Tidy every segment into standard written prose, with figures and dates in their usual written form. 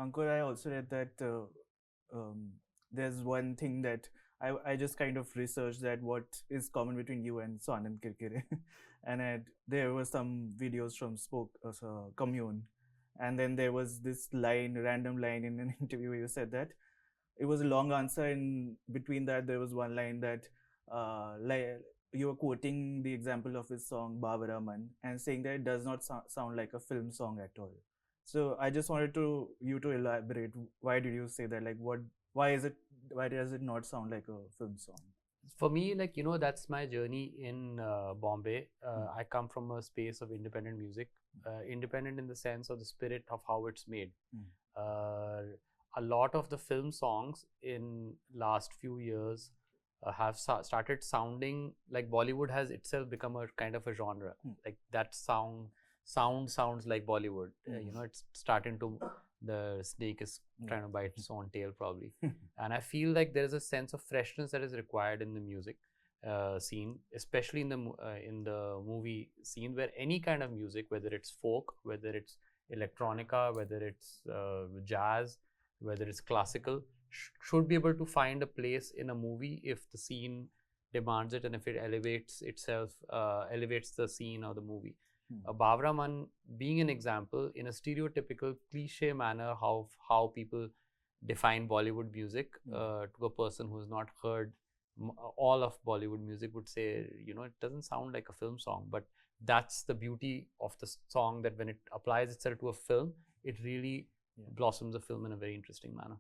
Ankur, I also read that um, there's one thing that I just kind of researched that what is common between you and Swanand Kirkire. And there were some videos from Commune. And then there was this random line in an interview where you said that it was a long answer. In between that, there was one line that like you were quoting the example of his song Bawara Mann and saying that it does not sound like a film song at all. So I just wanted you to elaborate. Why did you say that? Like, why is it? Why does it not sound like a film song? For me, like, that's my journey in Bombay. I come from a space of independent music, independent in the sense of the spirit of how it's made. A lot of the film songs in last few years have started sounding like Bollywood has itself become a kind of a genre. Like that sounds like Bollywood. It's starting to, the snake is trying to bite its own tail probably. And I feel like there is a sense of freshness that is required in the music scene, especially in the movie scene, where any kind of music, whether it's folk, whether it's electronica, whether it's jazz, whether it's classical, should be able to find a place in a movie if the scene demands it and if it elevates itself, elevates the scene or the movie. Bawara Mann being an example in a stereotypical cliche manner how people define Bollywood music to a person who's not heard all of Bollywood music would say, it doesn't sound like a film song, but that's the beauty of the song, that when it applies itself to a film, it really blossoms a film in a very interesting manner.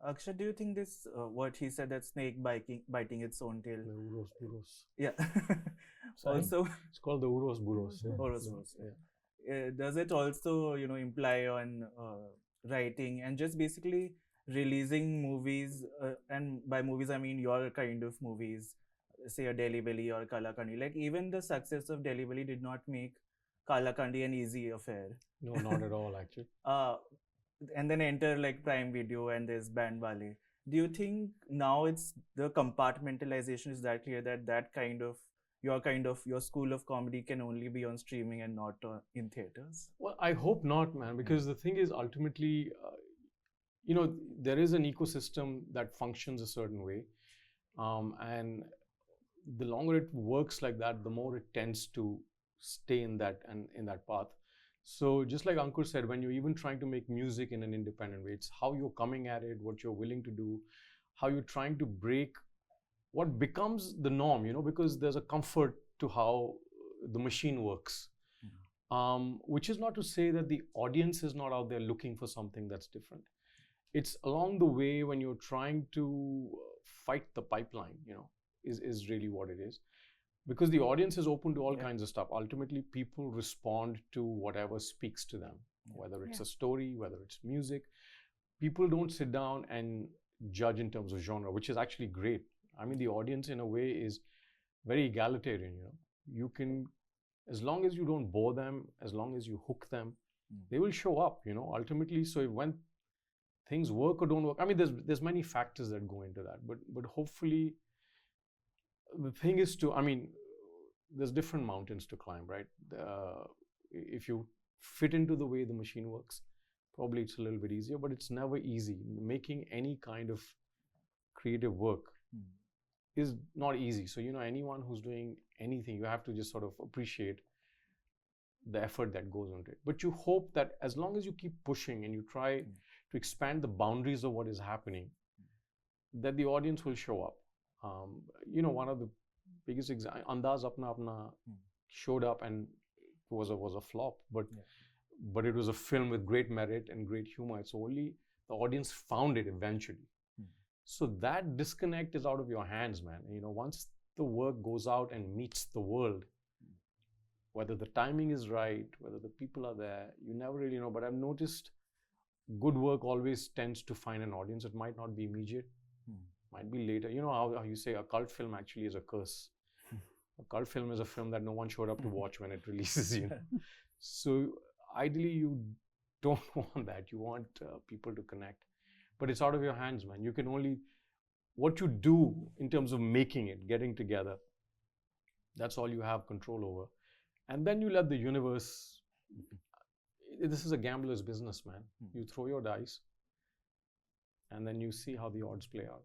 Akshay, do you think this, what he said, that snake biting its own tail? The Uros Buros. Yeah. Also, it's called the Uros Buros. Yeah. Does it also, imply on writing and just basically releasing movies? And by movies, I mean your kind of movies, say a Delhi Belly or Kala Kandi. Like, even the success of Delhi Belly did not make Kala Kandi an easy affair. No, not at all, actually. And then enter like Prime Video and there's Bandwaale. Do you think now it's the compartmentalization is that clear that your school of comedy can only be on streaming and not in theaters? Well, I hope not, man, because the thing is ultimately, there is an ecosystem that functions a certain way. And the longer it works like that, the more it tends to stay in that path. So just like Ankur said, when you're even trying to make music in an independent way, it's how you're coming at it, what you're willing to do, how you're trying to break what becomes the norm, because there's a comfort to how the machine works. Which is not to say that the audience is not out there looking for something that's different. It's along the way when you're trying to fight the pipeline, is really what it is. Because the audience is open to all kinds of stuff. Ultimately, people respond to whatever speaks to them, whether it's a story, whether it's music. People don't sit down and judge in terms of genre, which is actually great. I mean, the audience in a way is very egalitarian, You can, as long as you don't bore them, as long as you hook them, they will show up, ultimately. So when things work or don't work, I mean, there's many factors that go into that, but hopefully, the thing is there's different mountains to climb, right? If you fit into the way the machine works, probably it's a little bit easier, but it's never easy. Making any kind of creative work is not easy. So, anyone who's doing anything, you have to just sort of appreciate the effort that goes into it. But you hope that as long as you keep pushing and you try to expand the boundaries of what is happening, that the audience will show up. One of the biggest examples, Andaz Apna Apna showed up and was a flop, but it was a film with great merit and great humor. It's only the audience found it eventually. So that disconnect is out of your hands, man. Once the work goes out and meets the world, whether the timing is right, whether the people are there, you never really know. But I've noticed good work always tends to find an audience. It might not be immediate, might be later. You know how you say a cult film actually is a curse. A cult film is a film that no one showed up to watch when it releases, So ideally, you don't want that. You want people to connect. But it's out of your hands, man. You can only, what you do in terms of making it, getting together, that's all you have control over. And then you let the universe, this is a gambler's business, man. You throw your dice, and then you see how the odds play out.